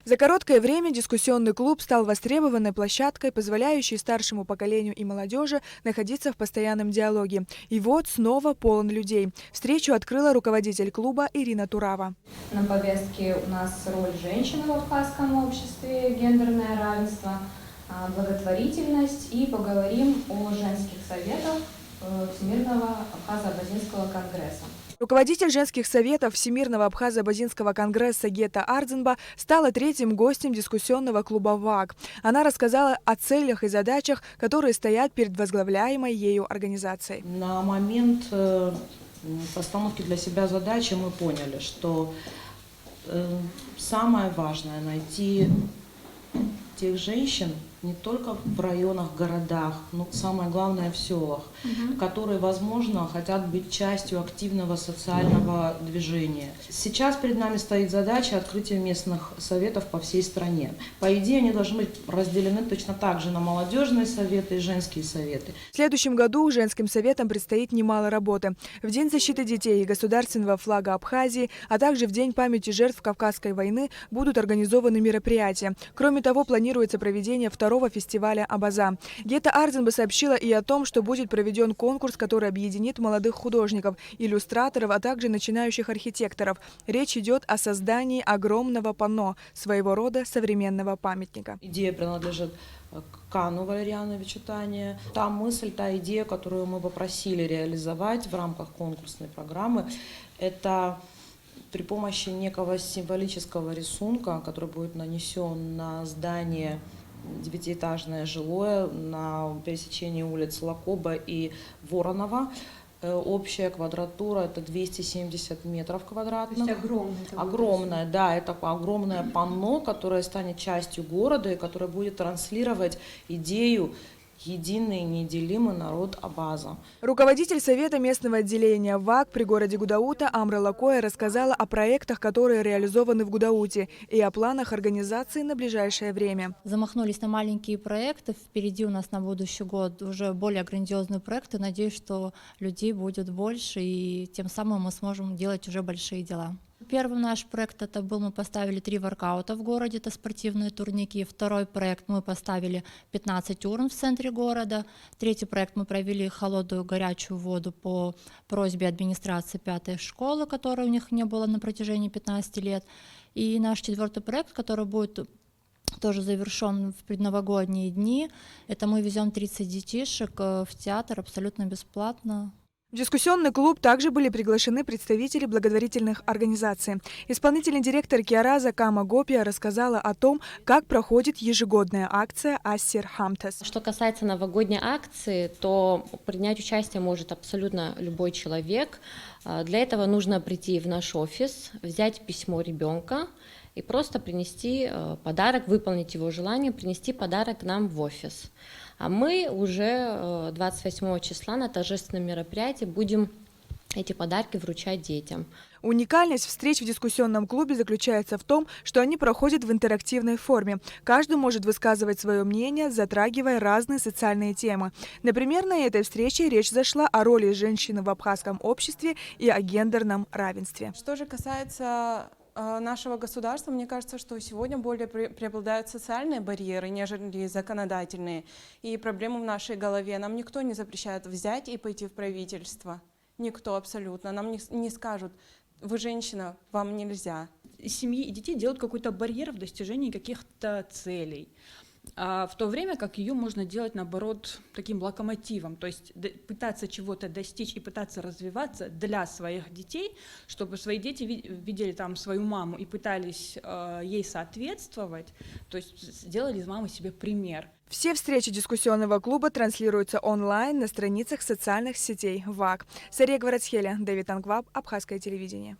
За короткое время дискуссионный клуб стал востребованной площадкой, позволяющей старшему поколению и молодежи находиться в постоянном диалоге. И вот снова полон людей. Встречу открыла руководитель клуба Ирина Турава. На повестке у нас роль женщины в абхазском обществе, гендерное равенство, благотворительность, и поговорим о женских советах Всемирного Абхазо-Абазинского конгресса. Руководитель женских советов Всемирного Абхазо-Абазинского конгресса Гета Ардзенба стала третьим гостем дискуссионного клуба ВАК. Она рассказала о целях и задачах, которые стоят перед возглавляемой ею организацией. На момент постановки для себя задачи мы поняли, что самое важное — найти тех женщин не только в районах, городах, но самое главное в селах, которые, возможно, хотят быть частью активного социального движения. Сейчас перед нами стоит задача открытия местных советов по всей стране. По идее, они должны быть разделены точно так же на молодежные советы и женские советы. В следующем году женским советам предстоит немало работы. В День защиты детей и государственного флага Абхазии, а также в День памяти жертв Кавказской войны будут организованы мероприятия. Кроме того, планируется проведение второго фестиваля Абаза. Гета Ардзенба сообщила и о том, что будет проведен конкурс, который объединит молодых художников, иллюстраторов, а также начинающих архитекторов. Речь идет о создании огромного панно, своего рода современного памятника. Идея принадлежит Кану Валерьяновичу Тане. Та мысль, та идея, которую мы попросили реализовать в рамках конкурсной программы, это при помощи некого символического рисунка, который будет нанесен на здание девятиэтажное жилое на пересечении улиц Лакоба и Воронова. Общая квадратура — это 270 метров квадратных. То есть огромное, да, это огромное панно, которое станет частью города и которое будет транслировать идею «Единый неделимый народ Абаза». Руководитель совета местного отделения ВАК при городе Гудаута Амра Лакоя рассказала о проектах, которые реализованы в Гудауте, и о планах организации на ближайшее время. Замахнулись на маленькие проекты. Впереди у нас на будущий год уже более грандиозные проекты. Надеюсь, что людей будет больше, и тем самым мы сможем делать уже большие дела. Первый наш проект это был, мы поставили 3 воркаута в городе, это спортивные турники. Второй проект мы поставили 15 урн в центре города. Третий проект мы провели холодную горячую воду по просьбе администрации 5-й школы, которой у них не было на протяжении 15 лет. И наш 4-й проект, который будет тоже завершен в предновогодние дни, это мы везем 30 детишек в театр абсолютно бесплатно. В дискуссионный клуб также были приглашены представители благотворительных организаций. Исполнительный директор Киараза Кама Гопия рассказала о том, как проходит ежегодная акция «Ассир Хамтас». Что касается новогодней акции, то принять участие может абсолютно любой человек. Для этого нужно прийти в наш офис, взять письмо ребенка и просто принести подарок, выполнить его желание, принести подарок к нам в офис. А мы уже 28 числа на торжественном мероприятии будем эти подарки вручать детям. Уникальность встреч в дискуссионном клубе заключается в том, что они проходят в интерактивной форме. Каждый может высказывать свое мнение, затрагивая разные социальные темы. Например, на этой встрече речь зашла о роли женщины в абхазском обществе и о гендерном равенстве. Что же касается нашего государства, мне кажется, что сегодня более преобладают социальные барьеры, нежели законодательные. И проблемы в нашей голове. Нам никто не запрещает взять и пойти в правительство. Никто абсолютно. Нам не скажут: вы женщина, вам нельзя. Семьи и детей делают какой-то барьер в достижении каких-то целей. В то время как ее можно делать, наоборот, таким локомотивом, то есть пытаться чего-то достичь и пытаться развиваться для своих детей, чтобы свои дети видели там свою маму и пытались ей соответствовать, то есть сделали из мамы себе пример. Все встречи дискуссионного клуба транслируются онлайн на страницах социальных сетей ВАК. Сария Гварацхеля, Давид Ангваб, Абхазское телевидение.